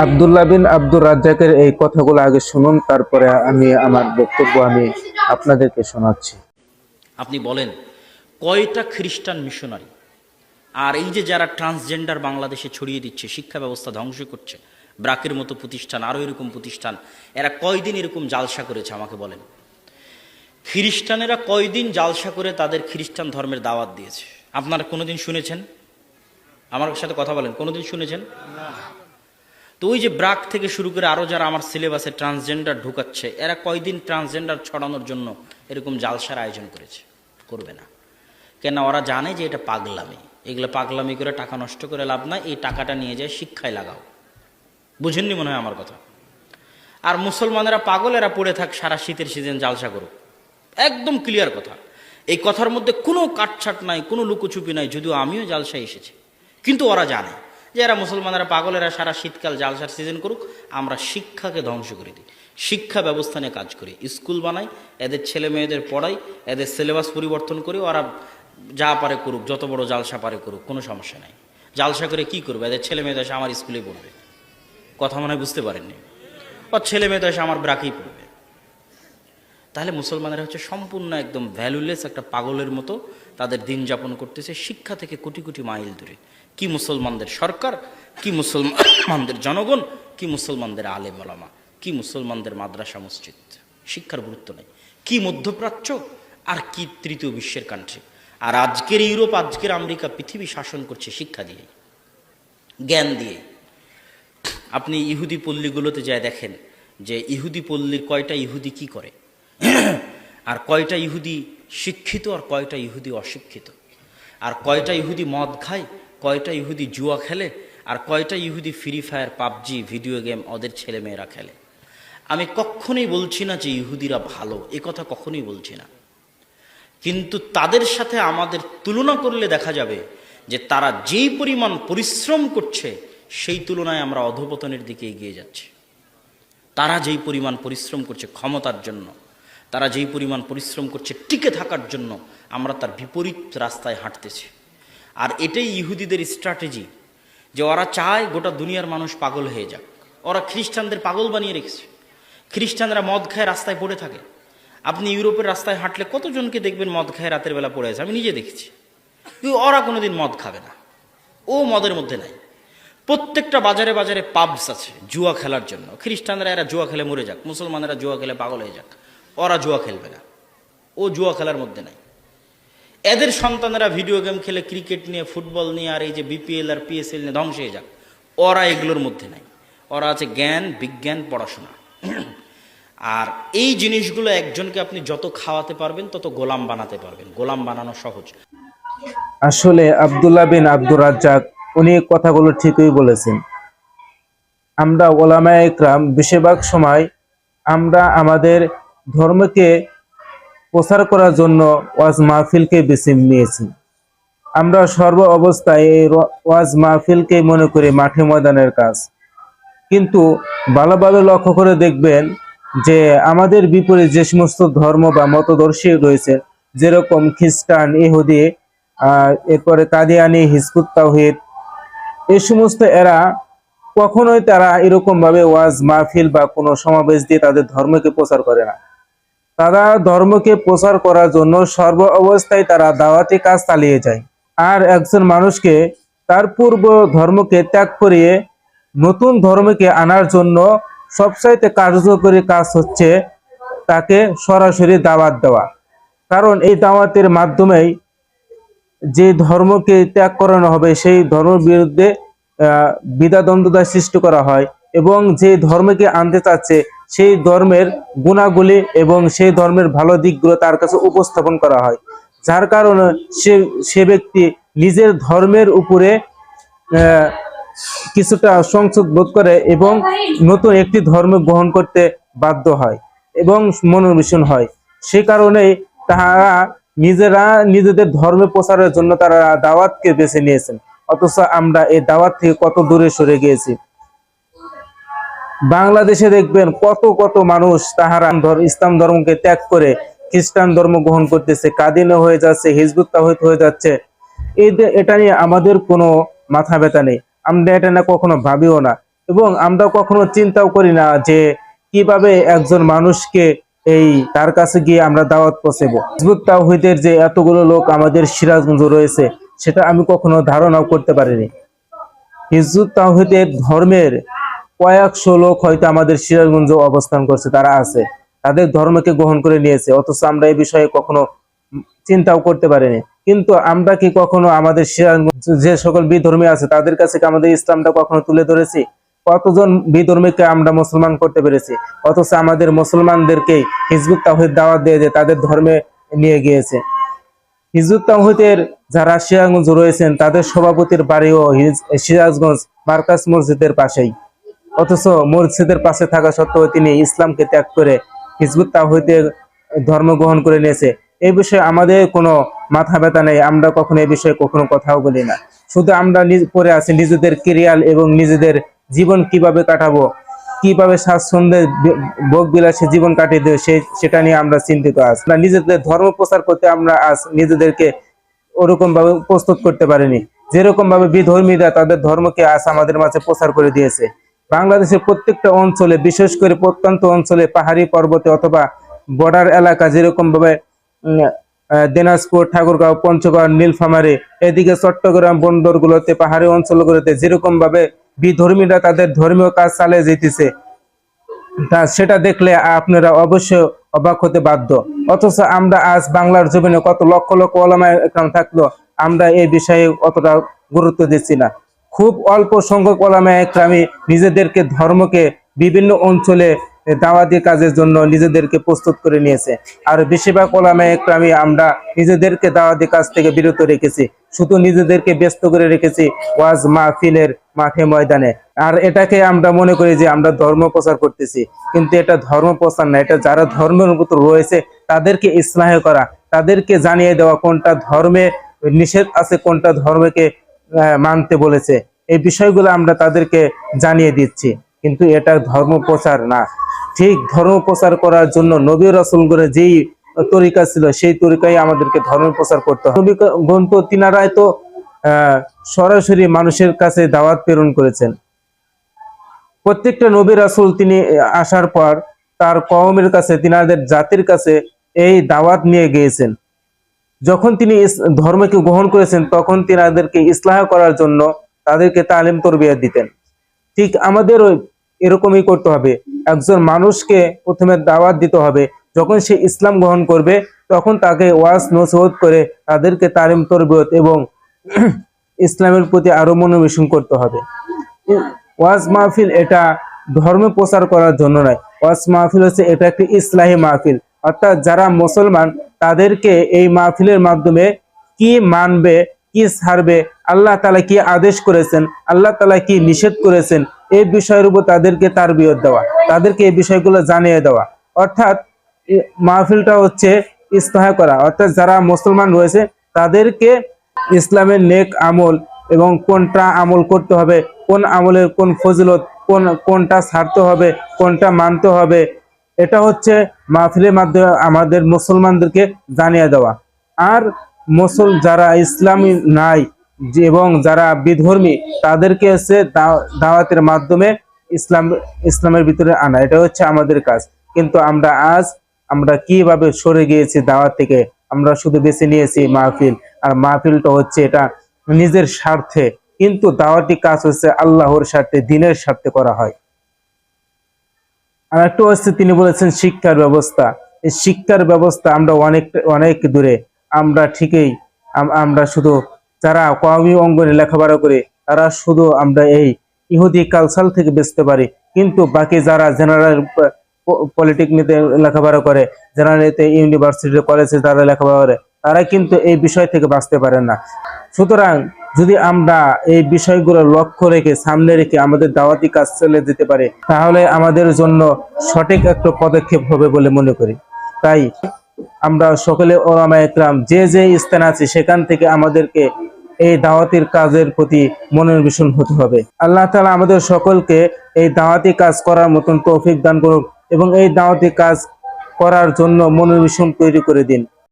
আব্দুল্লাহ বিন আব্দুর রাজ্জাকের এই কথাগুলো আগে শুনুন, তারপরে আমি আমার বক্তব্য আপনাদেরকে শোনাচ্ছি। আপনি বলেন কয়টা খ্রিস্টান মিশনারি আর এই যে যারা ট্রান্সজেন্ডার বাংলাদেশে ছড়িয়ে দিচ্ছে, শিক্ষা ব্যবস্থা ধ্বংস করছে, ব্রাকের মতো প্রতিষ্ঠান, আরও এরকম প্রতিষ্ঠান, এরা কয়দিন এরকম জালসা করেছে আমাকে বলেন। খ্রিস্টানেরা কয়দিন জালসা করে তাদের খ্রিস্টান ধর্মের দাওয়াত দিয়েছে আপনারা কোনোদিন শুনেছেন? আমার সাথে কথা বলেন, কোনোদিন শুনেছেন? তো ওই যে ব্রাক থেকে শুরু করে আরও যারা আমার সিলেবাসে ট্রান্সজেন্ডার ঢুকাচ্ছে, এরা কয়দিন ট্রান্সজেন্ডার ছড়ানোর জন্য এরকম জালসার আয়োজন করেছে? করবে না। কেন? ওরা জানে যে এটা পাগলামি, এগুলো পাগলামি করে টাকা নষ্ট করে লাভ নাই, এই টাকাটা নিয়ে যায় শিক্ষায় লাগাও। বুঝেননি মনে হয় আমার কথা? আর মুসলমানেরা পাগল, এরা পড়ে থাক সারা শীতের সিজন জালসা করুক, একদম ক্লিয়ার কথা। এই কথার মধ্যে কোনো কাটছাট নাই, কোনো লুকোচুপি নাই, যদিও আমিও জালসায় এসেছি। কিন্তু ওরা জানে যে এরা মুসলমানেরা পাগল, এরা সারা শীতকাল জালসার সিজন করুক, আমরা শিক্ষাকে ধ্বংস করে দিই, শিক্ষা ব্যবস্থা নিয়ে কাজ করি, স্কুল বানাই, এদের ছেলে মেয়েদের পড়াই, এদের সিলেবাস পরিবর্তন করি, ওরা যা পারে করুক, যত বড় জালসা পারে করুক, কোনো সমস্যা নাই। জালসা করে কি করবে? এদের ছেলে মেয়েদের এসে আমার স্কুলে পড়বে, কথা মনে হয় বুঝতে পারেননি। ওর ছেলে মেয়েদের এসে আমার ব্রাকেই পড়বে। তাহলে মুসলমানেরা হচ্ছে সম্পূর্ণ একদম ভ্যালুলেস একটা পাগলের মতো তাদের দিন যাপন করতেছে, শিক্ষা থেকে কোটি কোটি মাইল দূরে। কি মুসলমানদের সরকার, কি মুসলমানদের জনগণ, কি মুসলমানদের আলেম ওলামা, কি মুসলমানদের মাদ্রাসা মসজিদ, শিক্ষার গুরুত্ব নেই। কি মধ্যপ্রাচ্য আর কি তৃতীয় বিশ্বের কান্ট্রি। আর আজকের ইউরোপ, আজকের আমেরিকা পৃথিবী শাসন করছে শিক্ষা দিয়ে, জ্ঞান দিয়ে। আপনি ইহুদি পল্লীগুলোতে যায় দেখেন যে ইহুদি পল্লীর কয়টা ইহুদি কি করে, আর কয়টা ইহুদি শিক্ষিত আর কয়টা ইহুদি অশিক্ষিত, আর কয়টা ইহুদি মদ খায়, কয়টা ইহুদি জুয়া খেলে, আর কয়টা ইহুদি free fire, PUBG, video game ওদের ছেলে মেয়েরা খেলে। আমি কখনোই বলছি না যে ইহুদিরা ভালো, এ কথা কখনোই বলছি না, কিন্তু তাদের সাথে আমাদের তুলনা করলে দেখা যাবে যে তারা যেই পরিমাণ পরিশ্রম করছে সেই তুলনায় আমরা অধঃপতনের দিকে এগিয়ে যাচ্ছি। তারা যেই পরিমাণ পরিশ্রম করছে ক্ষমতার জন্য, তারা যেই পরিমাণ পরিশ্রম করছে টিকে থাকার জন্য, আমরা তার বিপরীত রাস্তায় হাঁটতেছি। আর এটাই ইহুদিদের স্ট্র্যাটেজি, যে ওরা চায় গোটা দুনিয়ার মানুষ পাগল হয়ে যাক। ওরা খ্রিস্টানদের পাগল বানিয়ে রেখেছে। খ্রিস্টানরা মদ খায় রাস্তায় পড়ে থাকে। আপনি ইউরোপের রাস্তায় হাঁটলে কতজনকে দেখবেন মদ খায় রাতের বেলা পড়ে আছে, আমি নিজে দেখেছি। কিন্তু ওরা কোনোদিন মদ খাবে না, ও মদের মধ্যে নাই। প্রত্যেকটা বাজারে বাজারে পাবস আছে জুয়া খেলার জন্য। খ্রিস্টানরা এরা জুয়া খেলে মরে যাক, মুসলমানেরা জুয়া খেলে পাগল হয়ে যাক, ওরা জুয়া খেলবে না, ও জুয়া খেলার মধ্যে নাই। এদের সন্তানেরা ভিডিও গেম খেলে, ক্রিকেট নিয়ে, ফুটবল নিয়ে, আর এই যে বিপিএল আর পিএসএল নিয়ে ধ্বংস হয়ে যাক, ওরা এগুলোর মধ্যে নাই। ওরা আছে জ্ঞান, বিজ্ঞান, পড়াশোনা। আর এই জিনিসগুলো একজনকে আপনি যত খাওয়াতে পারবেন তত গোলাম বানাতে পারবেন। গোলাম বানানো সহজ। আসলে আব্দুল্লাহ বিন আব্দুর রাজ্জাক উনি কথাগুলো ঠিকই বলেছেন। আমরা ওলামায়ে ইকরাম বেশিরভাগ সময় আমরা আমাদের ধর্মকে প্রচার করার জন্য ওয়াজ মাহফিলকে বেছে নিয়েছি। আমরা সর্ব অবস্থায় এই ওয়াজ মাহফিলকে মনে করি মাঠে ময়দানের কাজ। কিন্তু ভালোভাবে লক্ষ্য করে দেখবেন যে আমাদের বিপরীত যে সমস্ত ধর্ম বা মতদর্শী রয়েছে, যেরকম খ্রিস্টান, ইহুদি, এরপরে কাদিয়ানি, হিজবুত তাওহীদ, এই সমস্ত এরা কখনোই তারা এরকম ভাবে ওয়াজ মাহফিল বা কোনো সমাবেশ দিয়ে তাদের ধর্মকে প্রচার করে না। তারা ধর্মকে প্রচার করার জন্য সর্ব অবস্থায় তারা দাওয়াতি কাজ চালিয়ে যায়। আর একজন মানুষকে তার পূর্ব ধর্মকে ত্যাগ করিয়ে নতুন ধর্মকে আনার জন্য সবচাইতে কার্যকরী কাজ হচ্ছে তাকে সরাসরি দাওয়াত দেওয়া। কারণ এই দাওয়াতের মাধ্যমেই যে ধর্মকে ত্যাগ করানো হবে সেই ধর্মের বিরুদ্ধে দ্বিধাদ্বন্দ্বতা সৃষ্টি করা হয়, এবং যে ধর্মকে আনতে চাচ্ছে সেই ধর্মের গুণাগুলি এবং সেই ধর্মের ভালো দিকগুলো তার কাছে উপস্থাপন করা হয়, যার কারণে সে ব্যক্তি নিজের ধর্মের উপরে কিছুটা সংশোধ বোধ করে এবং নতুন একটি ধর্ম গ্রহণ করতে বাধ্য হয় এবং মনোনিবেশন হয়। সে কারণেই তারা নিজেদের ধর্ম প্রচারের জন্য তারা দাওয়াতকে বেছে নিয়েছেন। অথচ আমরা এই দাওয়াত থেকে কত দূরে সরে গিয়েছি। বাংলাদেশে দেখবেন কত কত মানুষ তাহারা ইসলাম ধর্মকে ত্যাগ করে খ্রিস্টান ধর্ম গ্রহণ করতেছে, কাদিনা হয়ে যাচ্ছে, হিজবুত তাওহীদ হয়ে যাচ্ছে। এটা নিয়ে আমাদের কোনো মাথা ব্যথা নেই, আমরা এটা না কখনো ভাবিও না। এবং আমরা কখনো চিন্তাও করি না যে কিভাবে একজন মানুষকে তার কাছে গিয়ে আমরা দাওয়াত পৌঁছাবো। হিজবুত তাওহীদের যে এতগুলো লোক আমাদের সিরাজগঞ্জে রয়েছে সেটা আমি কখনো ধারণাও করতে পারিনি। হিজবুত তাওহীদের ধর্মের কয়েকশো লোক হয়তো আমাদের সিরাজগঞ্জে অবস্থান করছে, তারা আছে, তাদের ধর্মকে গ্রহণ করে নিয়েছে, অথচ আমরা এই বিষয়ে কখনো চিন্তাও করতে পারিনি। কিন্তু আমরা কি কখনো আমাদের সিরাজগঞ্জ যে সকল বিধর্মী আছে তাদের কাছে কি আমাদের ইসলামটা কখনো তুলে ধরেছি? কতজন বিধর্মীকে আমরা মুসলমান করতে পেরেছি, অথচ আমাদের মুসলমানদেরকে হিজবুত তাওহীদ দাওয়াত দিয়ে যে তাদের ধর্মে নিয়ে গিয়েছে। হিজবুত তাওহীদের যারা সিরাজগঞ্জ রয়েছেন তাদের সভাপতির বাড়িও সিরাজগঞ্জ মার্কাজ মসজিদের পাশেই, অথচ মসজিদের পাশে থাকা সত্ত্বেও তিনি ইসলামকে ত্যাগ করে হিজবুত তাওহীদের ধর্ম গ্রহণ করে নিয়েছে। এই বিষয়ে আমাদের কোনো মাথা ব্যথা নেই, আমরা কখনো এই বিষয়ে কখনো কথাও বলি না। শুধু আমরা পড়ে আছি নিজেদের ক্যারিয়ার এবং নিজেদের জীবন কিভাবে কাটাবো, কিভাবে স্বাচ্ছন্দ্যে ভোগ বিলাসী জীবন কাটিয়ে দেবে সেটা নিয়ে আমরা চিন্তিত আছি। আমরা নিজেদের ধর্ম প্রচার করতে আমরা আজ নিজেদেরকে ওরকম ভাবে প্রস্তুত করতে পারিনি, যেরকম ভাবে বিধর্মীরা তাদের ধর্মকে আজ আমাদের মাঝে প্রচার করে দিয়েছে। বাংলাদেশের প্রত্যেকটা অঞ্চলে, বিশেষ করে প্রত্যন্ত অঞ্চলে, পাহাড়ি পর্বতে অথবা বর্ডার এলাকা, যেরকম ভাবে দিনাজপুর, ঠাকুরগাঁও, পঞ্চগড়, নীলফামারী, এদিকে চট্টগ্রাম বন্দরগুলোতে, পাহাড়ি অঞ্চলগুলোতে যেরকম ভাবে বিধর্মীরা তাদের ধর্মীয় কাজ চালিয়ে যেতেছে, তা সেটা দেখলে আপনারা অবশ্যই অবাক হতে বাধ্য। অথচ আমরা আজ বাংলার জমিনে কত লক্ষ লক্ষ ওলামা একরাম থাকলো, আমরা এই বিষয়ে অতটা গুরুত্ব দিচ্ছি না। খুব অল্প সংখ্যক ওলামা একরামই নিজেদেরকে ধর্মকে বিভিন্ন অঞ্চলে দাওয়াতি কাজের জন্য নিজেদেরকে প্রস্তুত করে নিয়েছে, আর বেশিরভাগ ওলামা একরামই আমরা নিজেদেরকে দাওয়াতি কাজ থেকে বিরত রেখেছি, শুধু নিজেদেরকে ব্যস্ত করে রেখেছি ওয়াজ মাহফিলের মাঠে ময়দানে। আর এটাকে আমরা মনে করি যে আমরা ধর্ম প্রচার করতেছি, কিন্তু এটা ধর্ম প্রচার না, এটা যারা ধর্মের উপর রয়েছে তাদেরকে ইসলাহ করা, তাদেরকে জানিয়ে দেওয়া কোনটা ধর্মে নিষেধ আছে, কোনটা ধর্মকে মানতে বলেছে, এই বিষয়গুলো আমরা তাদেরকে জানিয়ে দিচ্ছি, কিন্তু এটা ধর্ম প্রচার না। ঠিক ধর্ম প্রচার করার জন্য নবী রাসূলগণের যেই তরিকা ছিল সেই তরিকায় আমাদেরকে ধর্ম প্রচার করতে হবে। নবীগণ তো তিনারাই তো সরাসরি মানুষের কাছে দাওয়াত প্রেরণ করেছেন। প্রত্যেকটা নবী রাসূল তিনি আসার পর তার কওমের কাছে, তিনাদের জাতির কাছে এই দাওয়াত নিয়ে গিয়েছেন। যখন তিনি ধর্মকে গ্রহণ করেছেন তখন তিনাদেরকে ইসলাহ করার জন্য তাদেরকে তালিম তরবিয়ত দিতেন। ঠিক আমাদেরও এরকমই করতে হবে। একজন মানুষকে প্রথমে দাওয়াত দিতে হবে, যখন সে ইসলাম গ্রহণ করবে তখন তাকে ওয়াজ নসিহত করে তাদেরকে তালিম তরবিয়ত এবং ইসলামের প্রতি আরো মনোনিবেশ করতে হবে। ওয়াজ মাহফিল এটা ধর্ম প্রচার করার জন্য নয়, ওয়াজ মাহফিল হচ্ছে এটা একটি ইসলাহী মাহফিল, অর্থাৎ যারা মুসলমান তাদেরকে এই মাহফিলের মাধ্যমে কি মানবে, কি ছাড়বে, আল্লাহ তাআলা কি আদেশ করেছেন, আল্লাহ তাআলা কি নিষেধ করেছেন, এই বিষয়ের উপর তাদেরকে তারবিয়ত দেওয়া, তাদেরকে এই বিষয়গুলো জানিয়ে দেওয়া। অর্থাৎ মাহফিলটা হচ্ছে ইসলাহ করা, অর্থাৎ যারা মুসলমান রয়েছে তাদেরকে ইসলামের নেক আমল এবং কোনটা আমল করতে হবে, কোন আমলের কোন ফজিলত, কোনটা ছাড়তে হবে, কোনটা মানতে হবে, এটা হচ্ছে মাহফিলের মাধ্যমে আমাদের মুসলমানদেরকে জানিয়ে দেওয়া। আর যারা ইসলামী নাই এবং যারা বিধর্মী তাদেরকে হচ্ছে দাওয়াতের মাধ্যমে ইসলামের ভিতরে আনা, এটা হচ্ছে আমাদের কাজ। কিন্তু আমরা কিভাবে সরে গিয়েছি দাওয়াত থেকে, আমরা শুধু বেছে নিয়েছি মাহফিল, আর মাহফিলটা হচ্ছে এটা নিজের স্বার্থে, কিন্তু দাওয়াতি কাজ হচ্ছে আল্লাহর স্বার্থে, দ্বীনের স্বার্থে করা হয়। আর একটা হচ্ছে তিনি বলেছেন শিক্ষার ব্যবস্থা। এই শিক্ষার ব্যবস্থা আমরা অনেক দূরে, আমরা ঠিকই আমরা শুধু যারা কওমি অঙ্গনে লেখাপড়া করে তারা শুধু আমরা এই ইহুদি কালচার থেকে বেঁচতে পারি, কিন্তু বাকি যারা জেনারেল পলিটেকনিকে লেখাপড়া করে, জেনারেলিতে ইউনিভার্সিটি কলেজে যারা লেখাপড়া করে তারা কিন্তু এই বিষয় থেকে বাঁচতে পারেন না। সুতরাং যদি আমরা এই বিষয়গুলো লক্ষ্য রেখে সামনে রেখে আমাদের দাওয়াতি কাজ চলে যেতে পারে তাহলে আমাদের জন্য সঠিক একটা পদক্ষেপ হবে বলে মনে করি। তাই আমরা সকলে ওলামা একরাম যে যে স্থানে আছি সেখান থেকে আমাদেরকে এই দাওয়াতির কাজের প্রতি মনোনিবেশ হতে হবে। আল্লাহ তাআলা আমাদের সকলকে এই দাওয়াতি কাজ করার মতন তৌফিক দান করুন এবং এই দাওয়াতি কাজ করার জন্য মনোনিবেশ তৈরি করে দিন।